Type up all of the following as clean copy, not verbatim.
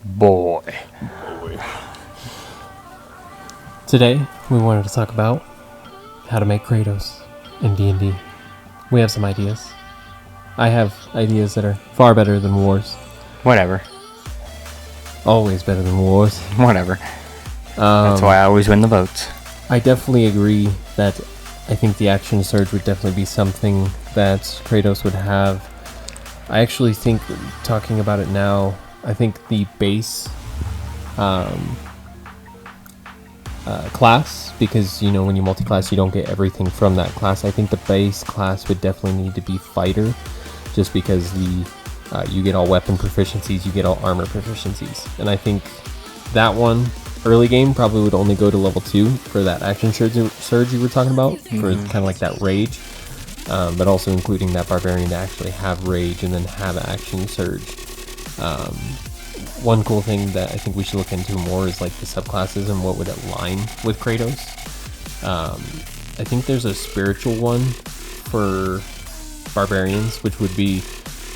Boy. Today, we wanted to talk about how to make Kratos in D&D. We have some ideas. I have ideas that are far better than Wars. Whatever. Always better than Wars. Whatever. That's why I always win the votes. I definitely agree that I think the action surge would definitely be something that Kratos would have. I actually think, talking about it now, I think the base class, because you know when you multi-class you don't get everything from that class. I think the base class would definitely need to be fighter, just because you get all weapon proficiencies, you get all armor proficiencies, and I think that one early game probably would only go to level 2 for that action surge you were talking about, for kind of like that rage, but also including that barbarian to actually have rage and then have action surge. One cool thing that I think we should look into more is like the subclasses and what would align with Kratos. I think there's a spiritual one for barbarians, which would be,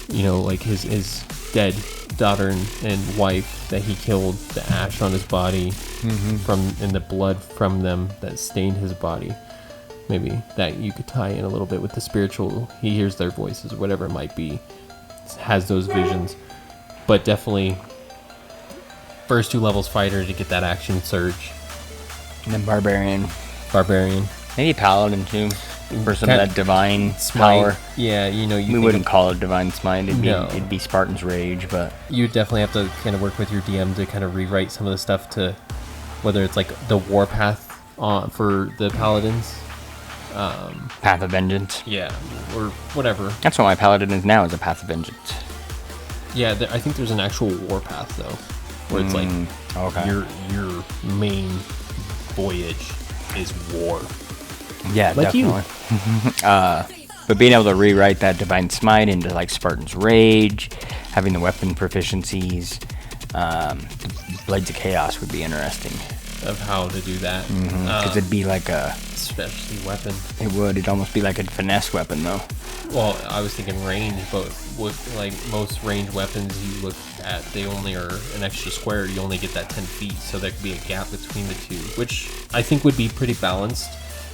you know, like his dead daughter and wife that he killed, the ash on his body and the blood from them that stained his body. Maybe that you could tie in a little bit with the spiritual. He hears their voices, whatever it might be, has those visions. But definitely first 2 levels fighter to get that action surge. And then barbarian. Maybe paladin too, for some of that divine power. Yeah, you know, we wouldn't call it divine smite. It'd be Spartan's rage, but you definitely have to kind of work with your DM to kind of rewrite some of the stuff, to whether it's like the warpath for the paladins. Path of Vengeance. Yeah, or whatever. That's what my paladin is now, is a Path of Vengeance. Yeah, I think there's an actual warpath though, where it's like your main voyage is war. Yeah, like definitely. But being able to rewrite that divine smite into like Spartan's rage, having the weapon proficiencies, Blades of Chaos would be interesting. Of how to do that, because it'd be like a specialty weapon. It would. It'd almost be like a finesse weapon, though. Well, I was thinking range, but with like most range weapons you look at, they only are an extra square. You only get that 10 feet, so there could be a gap between the two, which I think would be pretty balanced.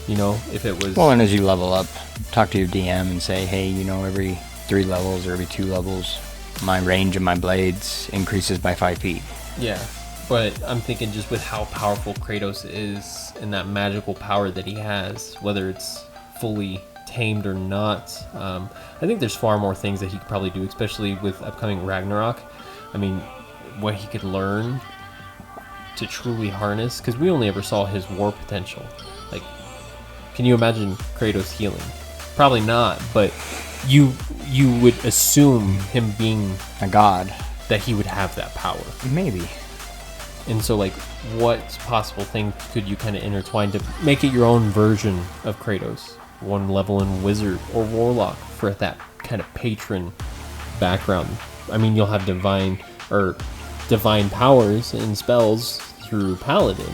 You know, if it was. Well, and as you level up, talk to your DM and say, hey, you know, every 3 levels or every 2 levels, my range of my blades increases by 5 feet. Yeah. But I'm thinking just with how powerful Kratos is and that magical power that he has, whether it's fully tamed or not, I think there's far more things that he could probably do, especially with upcoming Ragnarok. I mean, what he could learn to truly harness, because we only ever saw his war potential. Like, can you imagine Kratos healing? Probably not, but you would assume him being a god that he would have that power. Maybe. And so, like, what possible thing could you kind of intertwine to make it your own version of Kratos? One level in Wizard or Warlock for that kind of patron background. I mean, you'll have divine powers and spells through Paladin.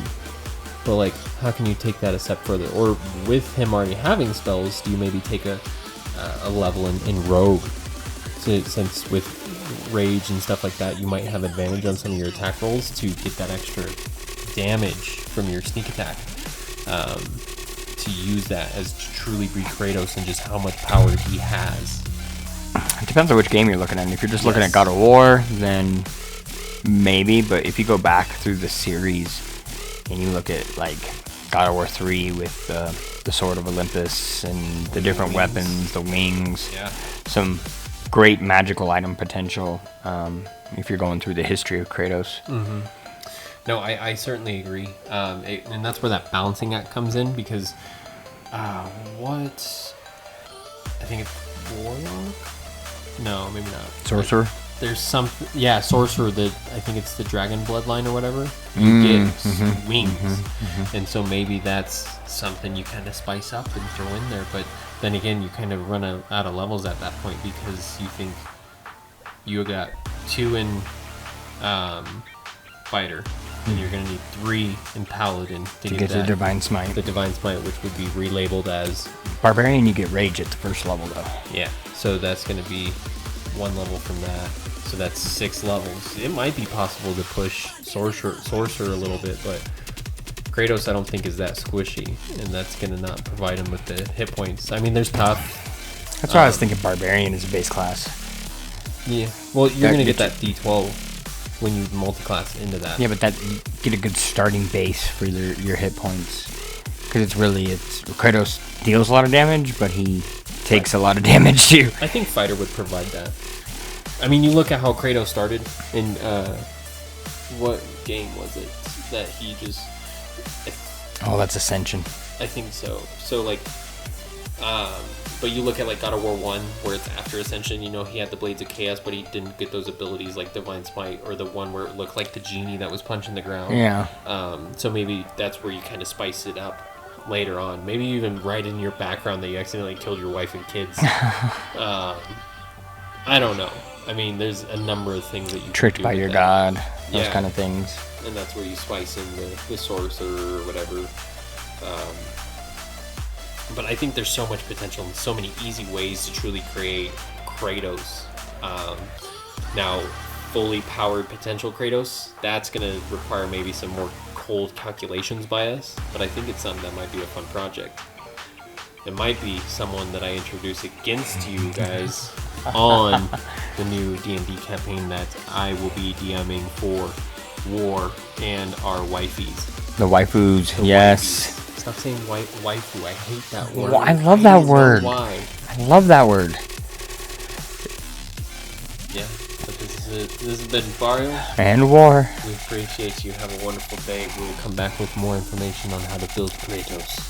But, like, how can you take that a step further? Or with him already having spells, do you maybe take a level in Rogue? Since with rage and stuff like that, you might have advantage on some of your attack rolls to get that extra damage from your sneak attack, to use that as to truly be Kratos and just how much power he has. It depends on which game you're looking at. If you're just looking at God of War, then maybe, but if you go back through the series and you look at like God of War 3 with the Sword of Olympus and the different weapons, the wings, some great magical item potential, if you're going through the history of Kratos. No, I certainly agree, and that's where that balancing act comes in, because I think it's Warlock? No, maybe not. Sorcerer? Like, there's some, Sorcerer, that I think it's the Dragon Bloodline or whatever. You get wings, and so maybe that's something you kind of spice up and throw in there, but then again, you kind of run out of levels at that point, because you think you got 2 in Fighter, and you're going to need 3 in Paladin to get the Divine Smite. The Divine Smite, which would be relabeled as Barbarian. You get Rage at the first level, though. Yeah, so that's going to be 1 level from that. So that's 6 levels. It might be possible to push Sorcerer a little bit, but Kratos I don't think is that squishy, and that's gonna not provide him with the hit points. I mean, there's tough. That's why I was thinking Barbarian is a base class. Yeah. Well, you're gonna get that D12 when you multi-class into that. Yeah, but that you get a good starting base for your hit points. Because it's Kratos deals a lot of damage, but he takes a lot of damage too. I think Fighter would provide that. I mean, you look at how Kratos started in what game was it that he just? Oh, that's Ascension. I think so. So like, but you look at like God of War 1, where it's after Ascension. You know, he had the Blades of Chaos, but he didn't get those abilities like Divine Smite, or the one where it looked like the genie that was punching the ground. Yeah. So maybe that's where you kind of spice it up later on. Maybe even write in your background that you accidentally killed your wife and kids. I don't know. I mean, there's a number of things that you tricked can do by with your that. god, those kind of things. And that's where you spice in the sorcerer or whatever. But I think there's so much potential and so many easy ways to truly create Kratos. Now, fully powered potential Kratos, that's going to require maybe some more cold calculations by us, but I think it's something that might be a fun project. It might be someone that I introduce against you guys on the new D&D campaign that I will be DMing for War and our wifeys. The waifus, yes. Wifeys. Stop saying waifu. I hate that word. Well, I love that word. Why? I love that word. Yeah, but this has been Barrio. And War. We appreciate you. Have a wonderful day. We'll come back with more information on how to build Kratos.